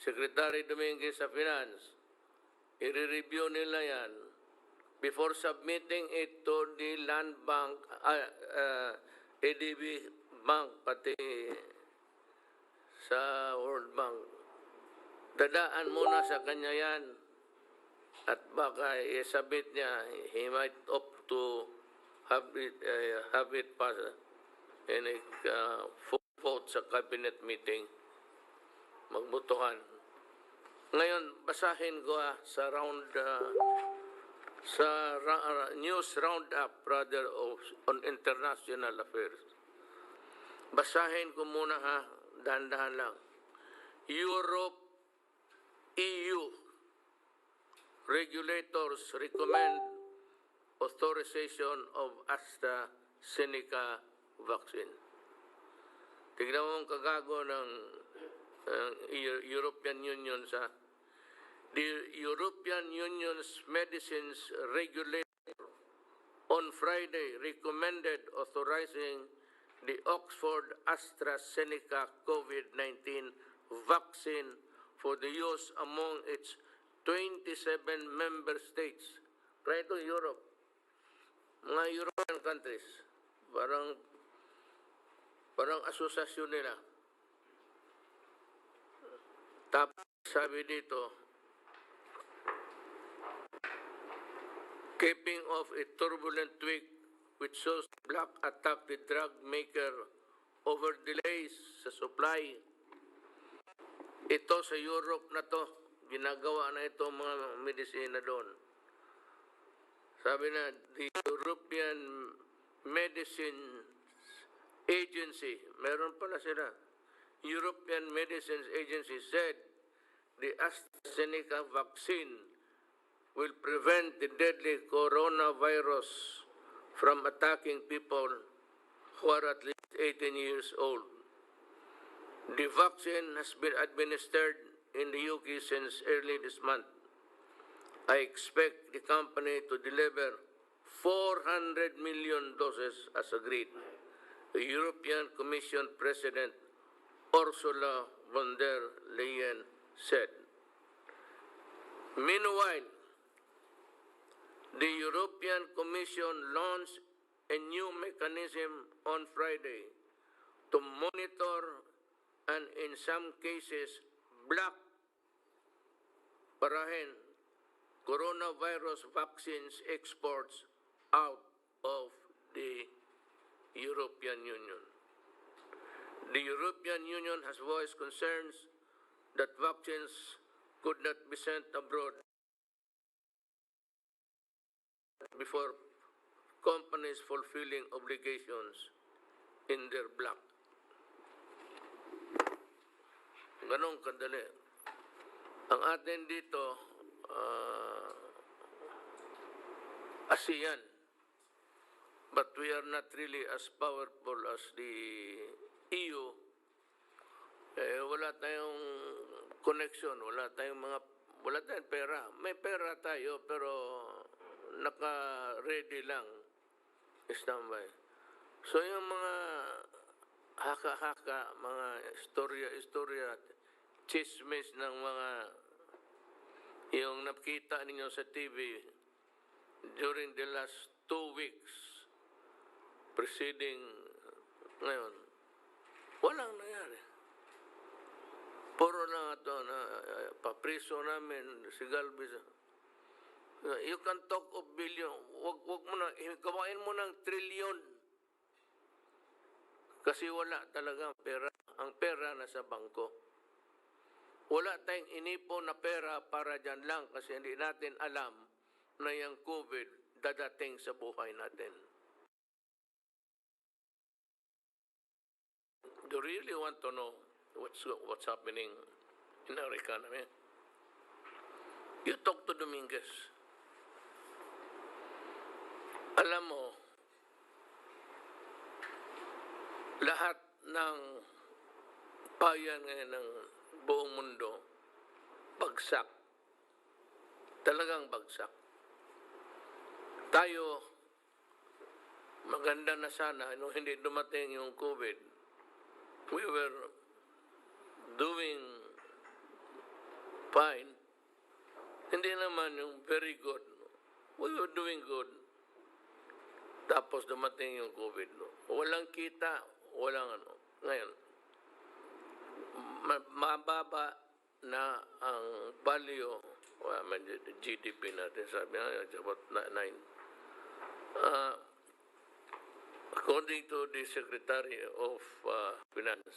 Secretary Dominguez sa Finance, i-review nila yan before submitting it to the Land Bank, ADB Bank, pati sa World Bank. Dadaan muna sa kanya yan at baka i-submit niya, he might opt to have it pass in a full vote sa cabinet meeting. Magbutuhan. Ngayon, basahin ko sa news roundup rather on international affairs. Basahin ko muna dahan-dahan lang. Europe, EU regulators recommend authorization of AstraZeneca vaccine. Tignan mo ang kagago ng European Union sa the European Union's medicines regulator on Friday recommended authorizing the Oxford AstraZeneca COVID-19 vaccine for the use among its 27 member states. Right to Europe. Mga European countries. Parang asosasyon nila. Tapos sabi dito, capping off a turbulent week which shows Black attack the drug maker over delays sa supply. Ito sa Europe na to, ginagawa na ito mga medisina doon. Sabi na, the European Medicines Agency, meron pala sila, European Medicines Agency said the AstraZeneca vaccine will prevent the deadly coronavirus from attacking people who are at least 18 years old. The vaccine has been administered in the UK since early this month. I expect the company to deliver 400 million doses as agreed. The European Commission President Ursula von der Leyen said. Meanwhile, the European Commission launched a new mechanism on Friday to monitor and in some cases block coronavirus vaccines exports out of the European Union. The European Union has voiced concerns that vaccines could not be sent abroad before companies fulfilling obligations in their block. Ganong kadali. Ang atin dito, ASEAN, but we are not really as powerful as the EU. Wala tayong connection, wala tayong pera. May pera tayo pero naka-ready lang, standby. So yung mga haka-haka, mga istorya, chismis ng mga yung nakita ninyo sa TV during the last 2 weeks preceding ngayon, walang nangyari. Puro lang ito na papriso namin si Galvez. You can talk of billion. Wag mo na, gawain mo ng trilyon. Kasi wala talaga pera. Ang pera nasa bangko. Wala tayong inipo na pera para dyan lang kasi hindi natin alam na yung COVID dadating sa buhay natin. Do you really want to know what's happening in our economy? You talk to Dominguez. Alam mo, lahat ng bayan ngayon ng buong mundo, bagsak. Talagang bagsak. Tayo, maganda na sana nung hindi dumating yung COVID. We were doing fine. Hindi naman yung very good. We were doing good. Tapos dumating yung COVID. Walang kita, walang ano. Ngayon, mababa na ang value, GDP natin, sabi nga, it's about 9. According to the Secretary of Finance,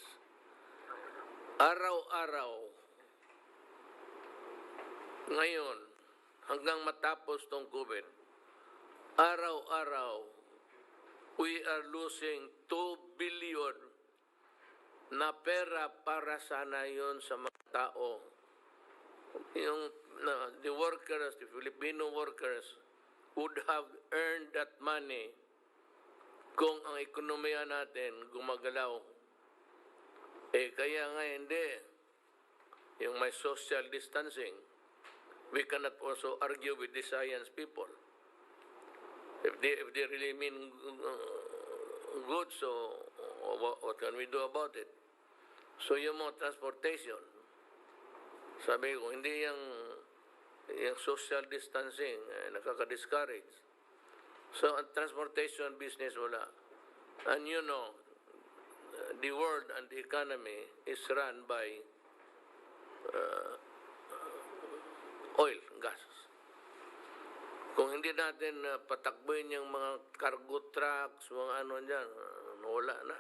araw-araw, ngayon, hanggang matapos tong COVID, araw-araw, we are losing 2 billion na pera para sana yun sa mga tao. Yung the workers, the Filipino workers would have earned that money kung ang ekonomiya natin gumagalaw. Kaya nga hindi. Yung may social distancing, we cannot also argue with the science people. If they really mean good, so what can we do about it? So yung mga transportation, sabi ko, hindi yung social distancing, nakaka-discourage. So, ang transportation business wala. And you know, the world and the economy is run by oil, gas. Kung hindi natin patakbuhin yung mga cargo trucks, mga ano dyan, wala na.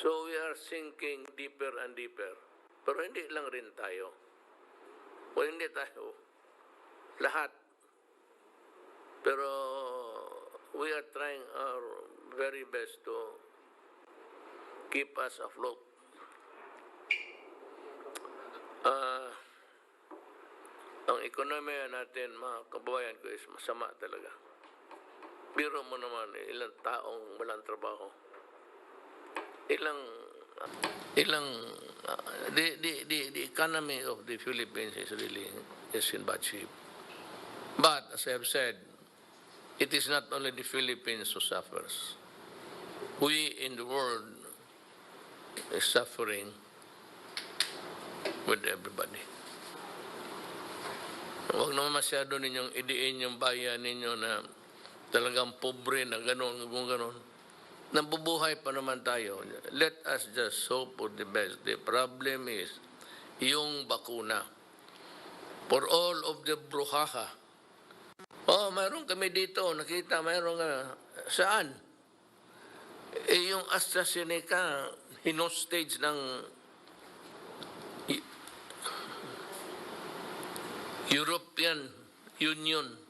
So, we are sinking deeper and deeper. Pero hindi lang rin tayo. O hindi tayo. Lahat. Pero we are trying our very best to keep us afloat. Ang ekonomiya natin, mga kababayan ko, is masama talaga. Biro mo naman, ilang taong walang trabaho. The economy of the Philippines is in bad shape. But, as I have said, it is not only the Philippines who suffers. We in the world is suffering with everybody. Huwag naman masyado ninyong idiin yung bayan ninyo na talagang pobre na gano'n. Nabubuhay pa naman tayo. Let us just hope for the best. The problem is yung bakuna. For all of the bruhaha, mayroon kami dito, nakita, mayroon saan? Yung AstraZeneca, hinostage ng European Union.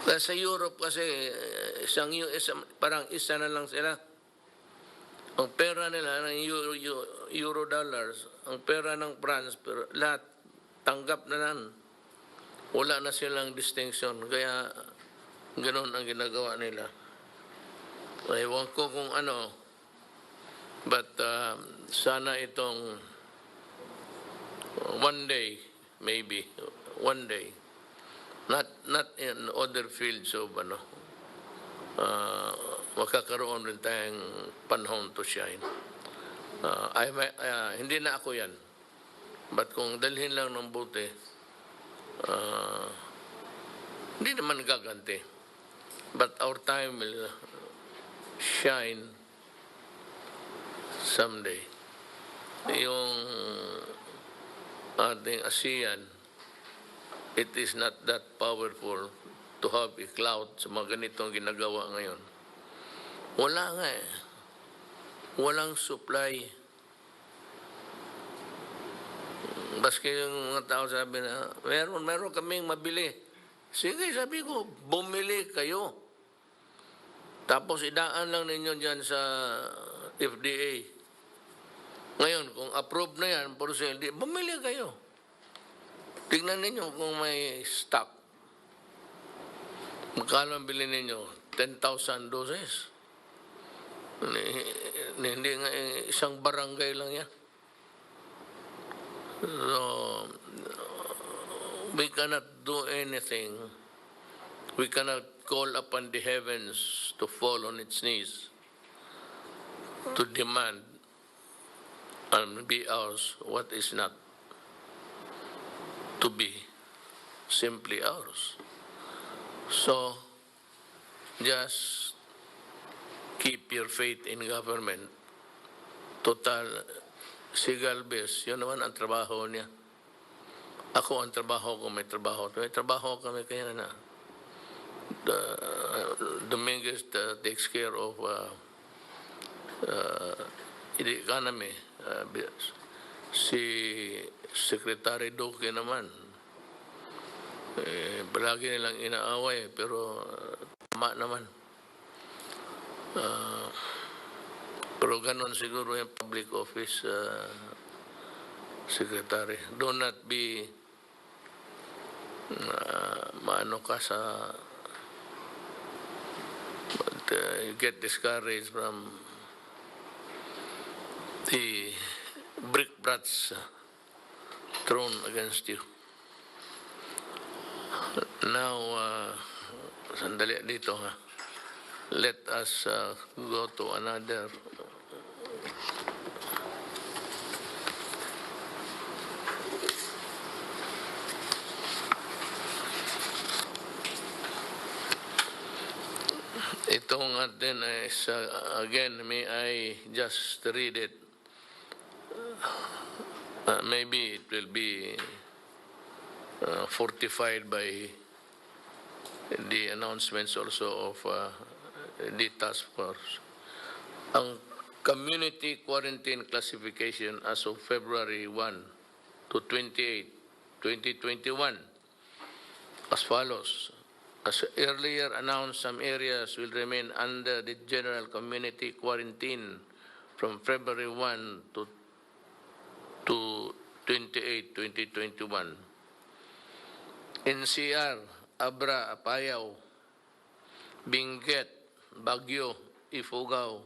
Sa Europe kasi, parang isa na lang sila. Ang pera nila ng euro dollars, ang pera ng France, pero lahat tanggap na lang. Wala na silang distinction, kaya ganoon ang ginagawa nila. Ewan ko kung ano, but sana itong one day, maybe, one day, not in other fields of makakaroon rin tayong panahon to shine. Hindi na ako yan, but kung dalhin lang ng buti, hindi naman gaganti. But our time will shine someday. Yung ating ASEAN, it is not that powerful to have a cloud sa mga ganitong ginagawa ngayon. Wala nga eh. Walang supply. Baski yung mga tao sabi na, meron kaming mabili. Sige, sabi ko, bumili kayo. Tapos idaan lang ninyo dyan sa FDA. Ngayon, kung approve na yan, pero hindi, bumili kayo. Tignan ninyo kung may stock. Magkano ang bilhin ninyo? 10,000 doses. Hindi nga, isang barangay lang yan. So, we cannot do anything. We cannot call upon the heavens to fall on its knees to demand be ours what is not to be simply ours. So, just keep your faith in government. Total, si Galvez, yun naman ang trabaho niya. Ako ang trabaho ko, may trabaho. May trabaho kami kaya na. Dominguez takes care of the economy. Si Secretary Duque naman, palagi nilang inaaway, pero tama naman. Pero ganon siguro yung public office secretary. Do not be maano ka sa you get discouraged from the brickbats thrown against you. Now, sandali dito ha. Let us go to another. Itong atin is, again, may I just read it? Maybe it will be fortified by the announcements also of the task force. Ang community quarantine classification as of February 1 to 28, 2021, as follows. As earlier announced, some areas will remain under the general community quarantine from February 1 to 28, 2021. NCR, Abra, Apayao, Benguet, Baguio, Ifugao,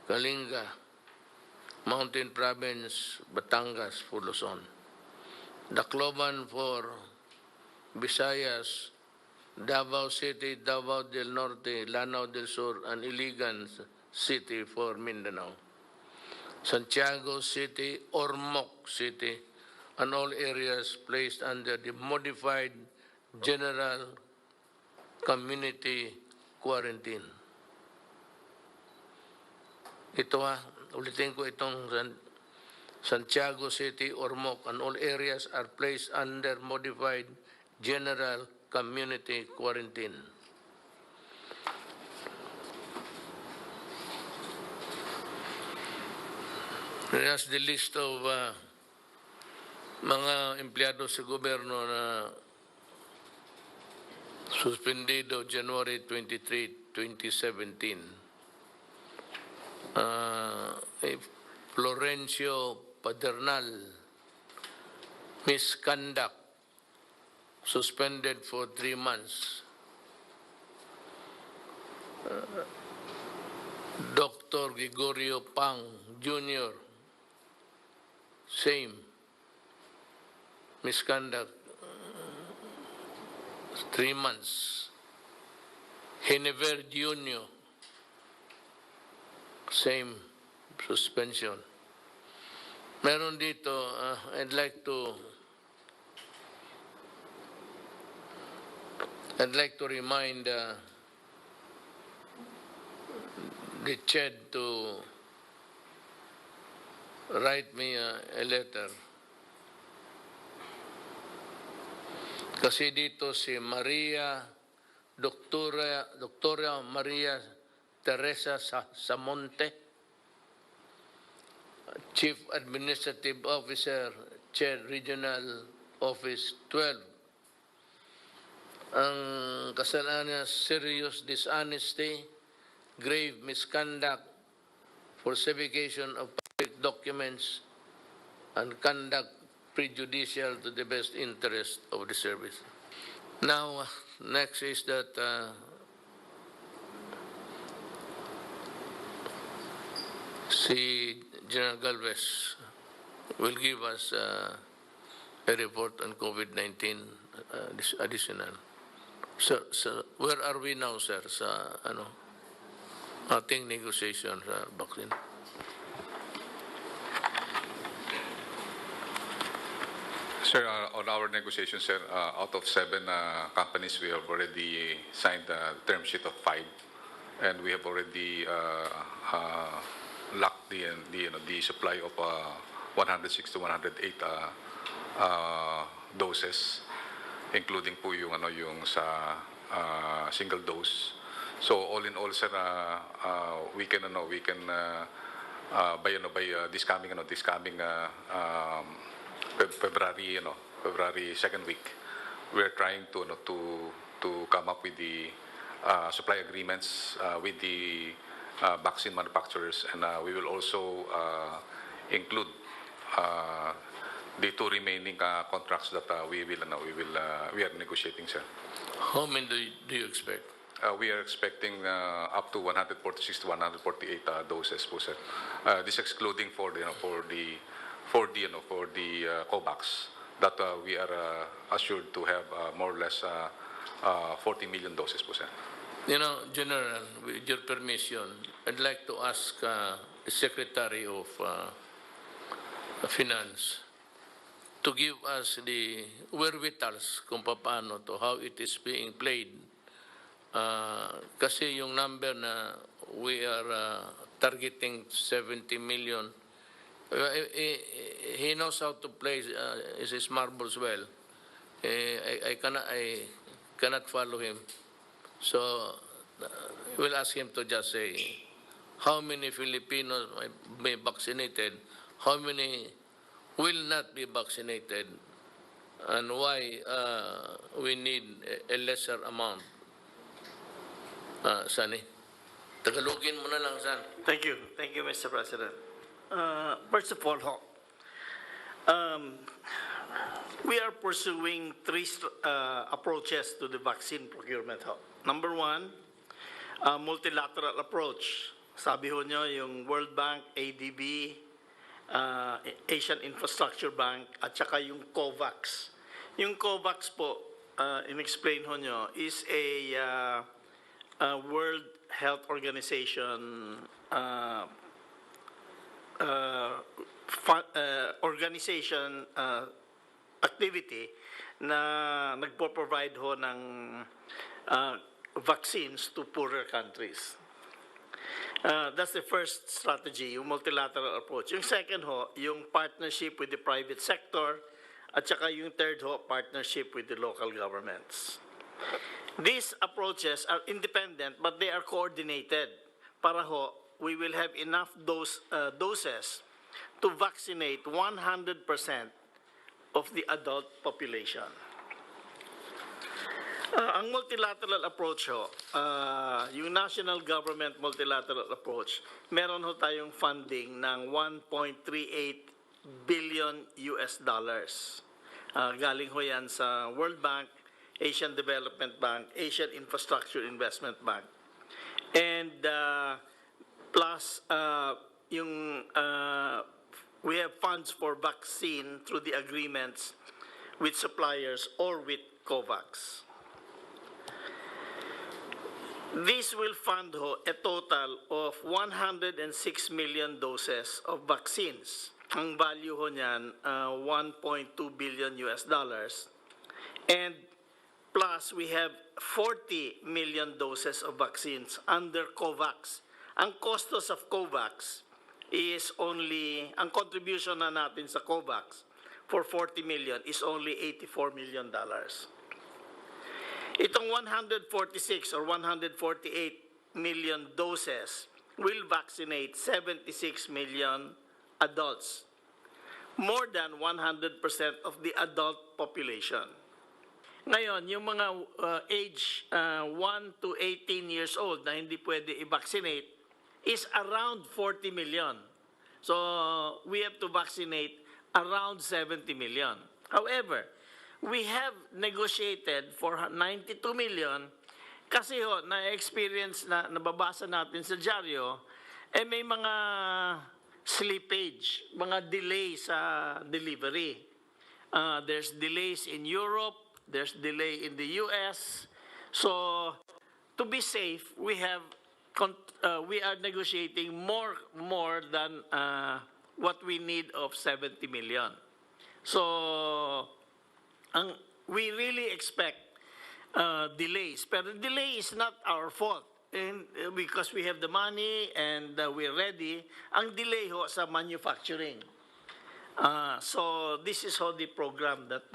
Kalinga, Mountain Province, Batangas, Luzon. Tacloban for Visayas, Davao City, Davao del Norte, Lanao del Sur, and Iligan City for Mindanao. Santiago City, Ormoc City, and all areas placed under the modified general community quarantine. Ito ulitin ko itong Santiago City, Ormoc, and all areas are placed under modified general community quarantine. Here's the list of mga empleyado sa gobyerno na suspendido January 23, 2017. Florencio Padernal, misconduct, suspended for 3 months. Dr. Gregorio Pang Jr., same, misconduct, 3 months. Genever Jr., same, suspension. Meron dito, I'd like to remind the CHED to write me a letter. Kasi dito si Doktora Maria Teresa Samonte, Chief Administrative Officer, CHED Regional Office 12. Ang kasalanan niya, serious dishonesty, grave misconduct, falsification of public documents, and conduct prejudicial to the best interest of the service. Now, next is that si General Galvez will give us a report on COVID-19 additional. So where are we now, sir, sa ating negotiation sa vaccine? Sir, on our negotiations, sir, out of 7 companies, we have already signed the term sheet of 5, and we have already locked the supply of 106 to 108 doses, including po yung sa single dose. So all in all, sir, we can by this coming February second week, we are trying to come up with the supply agreements with the vaccine manufacturers, and we will also include the 2 remaining contracts that we are negotiating, sir. How many do you expect? We are expecting up to 146 to 148 doses po, sir. This excluding for the COVAX that we are assured to have more or less 40 million doses po, sir. General, with your permission, I'd like to ask the Secretary of Finance to give us the wherewithals kung paano to, how it is being played. Kasi yung number na we are targeting 70 million, he knows how to play his marbles well. I cannot follow him. So we'll ask him to just say how many Filipinos may be vaccinated, how many will not be vaccinated, and why we need a lesser amount. Sani, Tagalogin mo na lang, San. Thank you, Mr. President. First of all, we are pursuing 3 approaches to the vaccine procurement. Number 1, multilateral approach. Sabi ho nyo, yung World Bank, ADB, Asian Infrastructure Bank, at saka yung COVAX. Yung COVAX po, in-explain ho nyo, is a World Health Organization activity na nagpo-provide ho ng vaccines to poorer countries. That's the first strategy, yung multilateral approach. Yung second ho, yung partnership with the private sector, at saka yung third ho, partnership with the local governments. These approaches are independent, but they are coordinated para ho, we will have enough doses to vaccinate 100% of the adult population. Ang multilateral approach ho, yung national government multilateral approach, meron ho tayong funding ng 1.38 billion US dollars. Galing ho yan sa World Bank, Asian Development Bank, Asian Infrastructure Investment Bank. And plus, we have funds for vaccine through the agreements with suppliers or with COVAX. This will fund a total of 106 million doses of vaccines. Ang value ho niyan, 1.2 billion US dollars. And plus, we have 40 million doses of vaccines under COVAX. Ang costos of COVAX is only, ang contribution na natin sa COVAX for 40 million is only $84 million. Itong 146 or 148 million doses will vaccinate 76 million adults, more than 100% of the adult population. Ngayon, yung mga age 1 to 18 years old na hindi pwede i-vaccinate is around 40 million. So, we have to vaccinate around 70 million. However, we have negotiated for 92 million kasi na-experience na nababasa natin sa dyaryo, may mga slippage, mga delay sa delivery. There's delays in Europe, there's delay in the US. So, to be safe, we are negotiating more than what we need of 70 million. So, we really expect delays. But delay is not our fault. And because we have the money and we're ready, ang delay ho sa manufacturing. So this is how the program that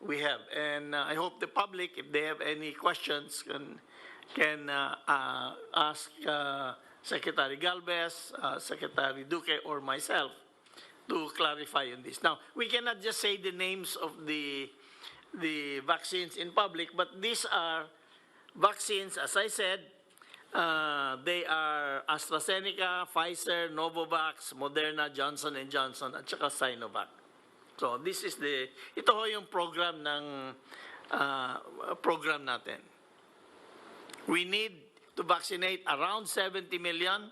we have. And I hope the public, if they have any questions, can ask Secretary Galvez, Secretary Duque, or myself to clarify on this. Now, we cannot just say the names of the vaccines in public, but these are vaccines, as I said, they are AstraZeneca, Pfizer, Novavax, Moderna, Johnson & Johnson, at saka Sinovac. So this is ito ho yung program ng program natin. We need to vaccinate around 70 million.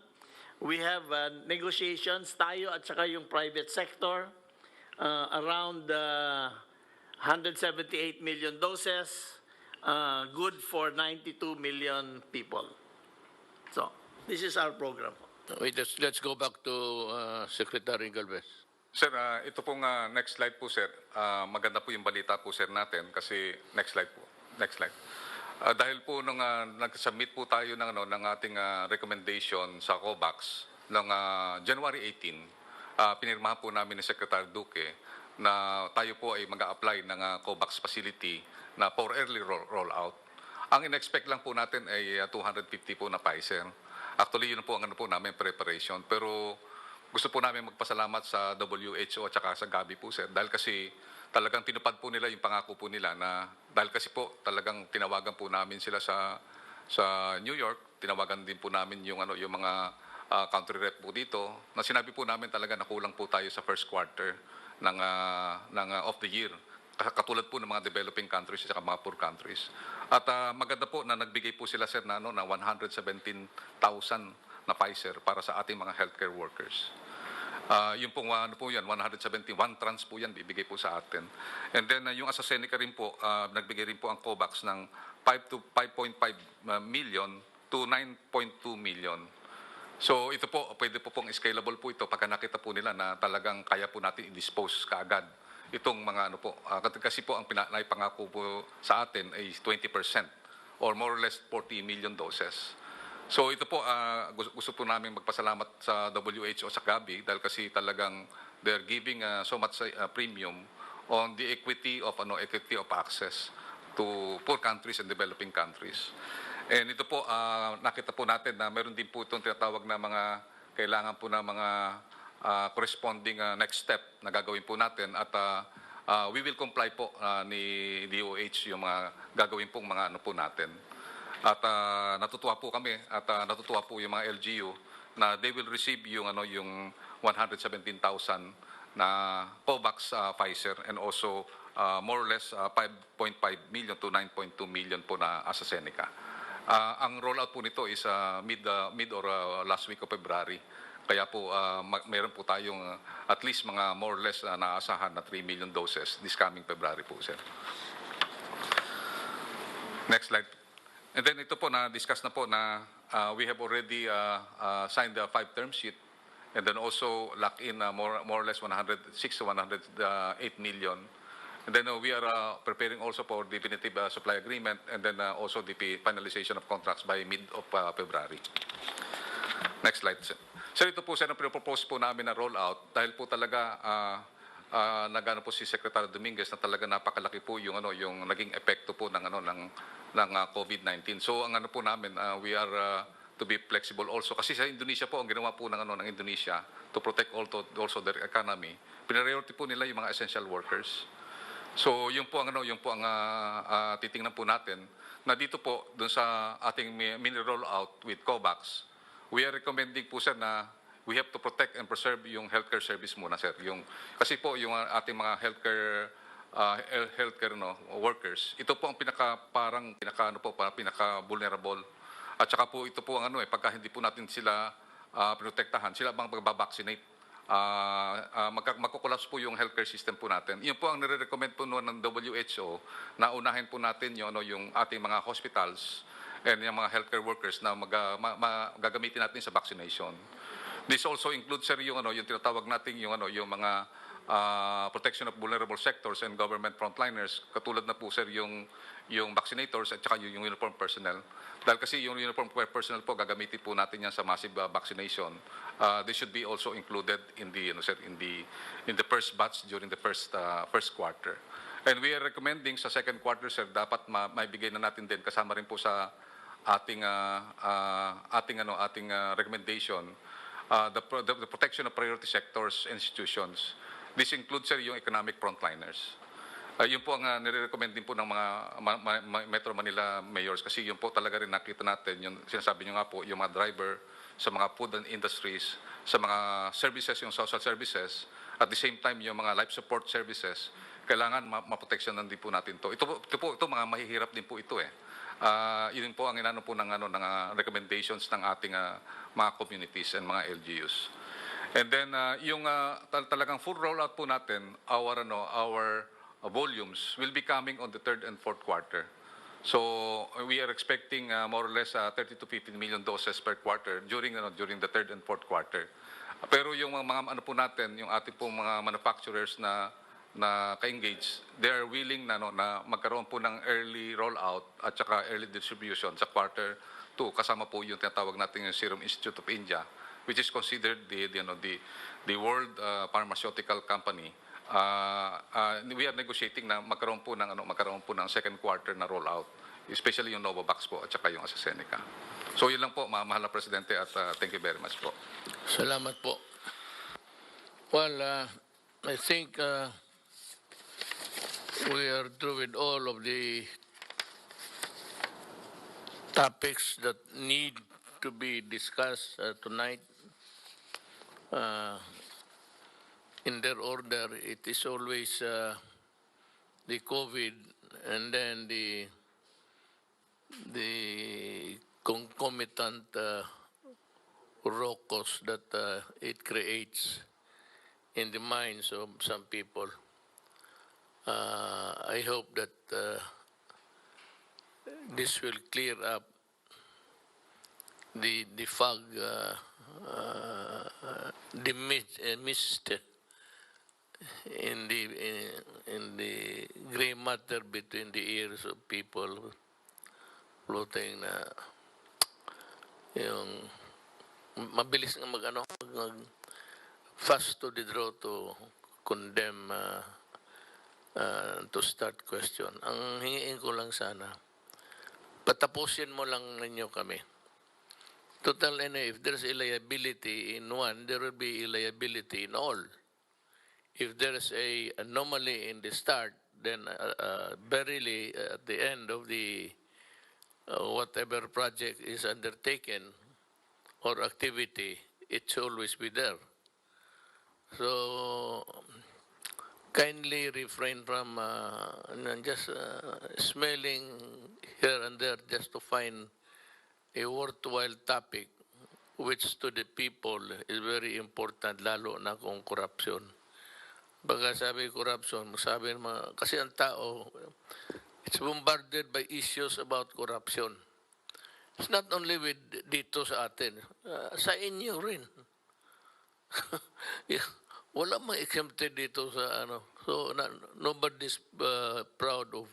We have negotiations tayo at saka yung private sector around 178 million doses, good for 92 million people. So this is our program. Wait, let's go back to Secretary Galvez. Sir, ito pong next slide po, sir. Maganda po yung balita po, sir, natin kasi next slide po. Next slide. Dahil po nung nag-submit po tayo ng ating recommendation sa COVAX noong January 18, pinirmahan po namin ni Secretary Duque na tayo po ay mag-a-apply ng COVAX facility na for early rollout. Ang in-expect lang po natin ay 250 po na Pfizer. Actually, yun po ang po namin preparation. Pero gusto po namin magpasalamat sa WHO at saka sa Gavi po, sir. Dahil kasi talagang tinupad po nila yung pangako po nila na dahil kasi po talagang tinawagan po namin sila sa New York, tinawagan din po namin yung mga country rep po dito na sinabi po namin talaga na kulang po tayo sa first quarter ng of the year. Katulad po ng mga developing countries at saka mga poor countries. At maganda po na nagbigay po sila, sir, na 117,000 na Pfizer para sa ating mga healthcare workers. Yung pong po yan, 171 trans po yan, bibigay po sa atin. And then yung AstraZeneca rin po, nagbigay rin po ang COVAX ng 5.5 million to 9.2 million. So ito po, pwede po pong scalable po ito pagka nakita po nila na talagang kaya po natin i-dispose kaagad itong mga kasi po ang pangako po sa atin ay 20% or more or less 40 million doses. So ito po, gusto po namin magpasalamat sa WHO sa Gavi dahil kasi talagang they're giving so much premium on the equity of access to poor countries and developing countries. And ito po, nakita po natin na meron din po itong tinatawag na mga kailangan po na mga corresponding next step na gagawin po natin at we will comply po ni DOH yung mga gagawin pong mga po natin. At natutuwa po kami at natutuwa po yung mga LGU na they will receive yung yung 117,000 na COVAX Pfizer and also more or less 5.5 million to 9.2 million po na AstraZeneca. Ang rollout po nito is mid or last week of February. Kaya po mayroon po tayong at least mga more or less naasahan na 3 million doses this coming February po, sir. Next slide. And then ito po na-discuss na po na we have already signed the 5 term sheet and then also lock in more or less 106 to 108 million. And then we are preparing also for definitive supply agreement and then also the finalization of contracts by mid of February. Next slide. So ito po, sir, ang pinopropose po namin na rollout dahil po talaga nagano po si Secretary Dominguez na talaga napakalaki po yung yung naging epekto po ng ng COVID-19. So ang po namin, we are to be flexible also kasi sa Indonesia po ang ginawa po ng ng Indonesia to protect also their economy. Priority po nila yung mga essential workers. So yung po ang titingnan po natin na dito po doon sa ating mini rollout with COVAX, we are recommending po, sir, na we have to protect and preserve yung healthcare service muna, sir. Kasi po yung ating mga healthcare workers, ito po ang pinaka vulnerable. At saka po ito po ang pagka hindi po natin sila protektahan, sila bang magbabaksinate. Magkukulaps po yung healthcare system po natin. Yun po ang nire-recommend po noon ng WHO na unahin po natin yung ating mga hospitals and yung mga healthcare workers na gagamitin natin sa vaccination. This also includes, sir, yung tinatawag natin yung mga protection of vulnerable sectors and government frontliners, katulad na po sir yung vaccinators at saka yung uniform personnel. Dahil kasi yung uniform personnel po, gagamitin po natin yan sa massive vaccination. They should be also included in the, sir, in the first batch during the first quarter. And we are recommending sa second quarter, sir, dapat maibigay na natin din, kasama rin po sa ating recommendation, the protection of priority sectors and institutions. This includes, sir, yung economic frontliners. Yun po ang nire-recommend din po ng mga Metro Manila mayors kasi yun po talaga rin nakita natin, yung sinasabi nyo nga po, yung mga driver sa mga food and industries, sa mga services, yung social services, at the same time yung mga life support services, kailangan maproteksyonan din po natin to. Ito mga mahihirap din po ito eh. Yun po ang inano po ng recommendations ng ating mga communities and mga LGUs. And then yung talagang full rollout po natin, our volumes will be coming on the third and fourth quarter. So we are expecting more or less 30 to 15 million doses per quarter during the third and fourth quarter. Pero yung mga po natin, yung ating pong mga manufacturers na ka-engage, they are willing na magkaroon po ng early rollout at saka early distribution sa quarter 2, kasama po yung tinatawag natin yung Serum Institute of India, which is considered the world pharmaceutical company. We are negotiating na magkaroon po ng second quarter na rollout, especially yung Novavax po at saka yung AstraZeneca. So yun lang po, mahal na Presidente, at thank you very much po. Salamat po. Well, I think we are through with all of the topics that need to be discussed tonight. In their order, it is always the COVID and then the concomitant rocos that it creates in the minds of some people. I hope that this will clear up the fog, the mist in the gray matter between the ears of people floating na yung mabilis nga mag fast to the draw to condemn to start question. Ang hingiin ko lang sana, patapusin mo lang ninyo kami. Total, if there's a liability in one, there will be a liability in all. If there's a anomaly in the start, then verily at the end of the whatever project is undertaken or activity, it should always be there. So kindly refrain from just smelling here and there just to find a worthwhile topic which to the people is very important, lalo na kung corruption. Baga sabi corruption, sabi naman, kasi ang tao, it's bombarded by issues about corruption. It's not only with dito sa atin, sa inyo rin. Wala mang exempted dito sa ano. So nobody's proud of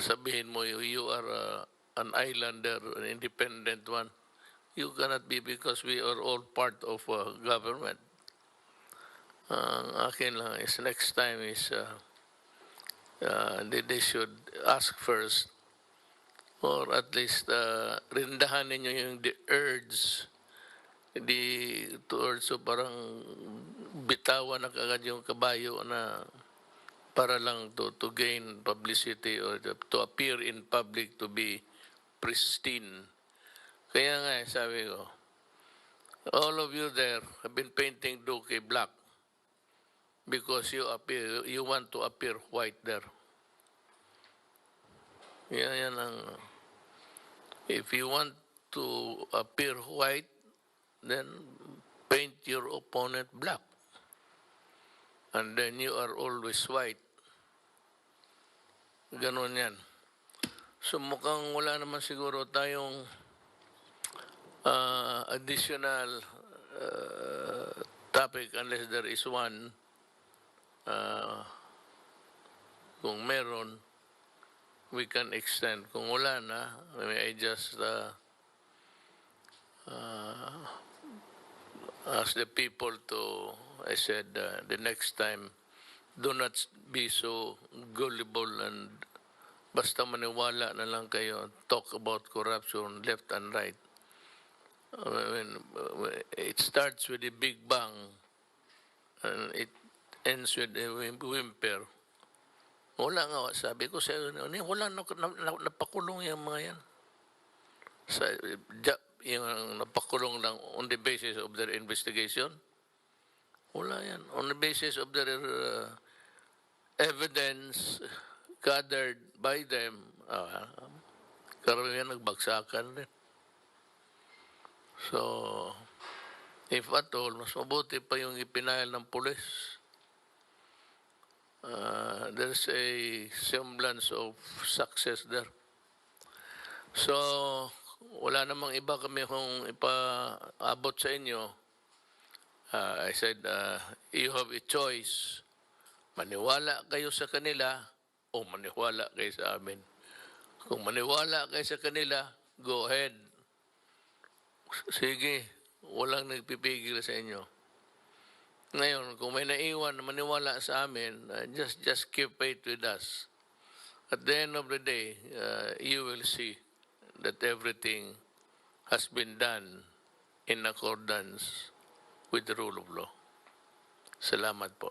sabihin mo you are an islander, an independent one. You cannot be because we are all part of government. Ang akin lang is next time is they should ask first or at least rindahan ninyo yung the urge so parang bitawan na kagad yung kabayo na para lang to gain publicity or to appear in public to be pristine. Kaya nga sabi ko, all of you there have been painting Duque black because you want to appear white there. Yan ang, if you want to appear white, then paint your opponent black. And then you are always white. Ganon yan. So mukhang wala naman siguro tayong additional topic unless there is one. Kung meron, we can extend. Kung wala na, I just ask the people to, I said, the next time, do not be so gullible and basta maniwala na lang kayo, talk about corruption left and right. It starts with a big bang and it ends with a whimper. Wala nga, sabi ko sa wala napakulong yung mga yan. Yung napakulong lang on the basis of their investigation. Wala yan. On the basis of their evidence gathered by them, karamihan nagbagsakan rin. So, if at all, mas mabuti pa yung ipinahal ng pulis. There's a semblance of success there. So, wala namang iba kami kung ipaabot sa inyo. I said, you have a choice. Maniwala kayo sa kanila o maniwala kayo sa amin. Kung maniwala kayo sa kanila, go ahead. Sige, walang nagpipigil sa inyo. Ngayon, kung may naiwan na maniwala sa amin, just keep faith with us. At the end of the day, you will see that everything has been done in accordance with the rule of law. Salamat po.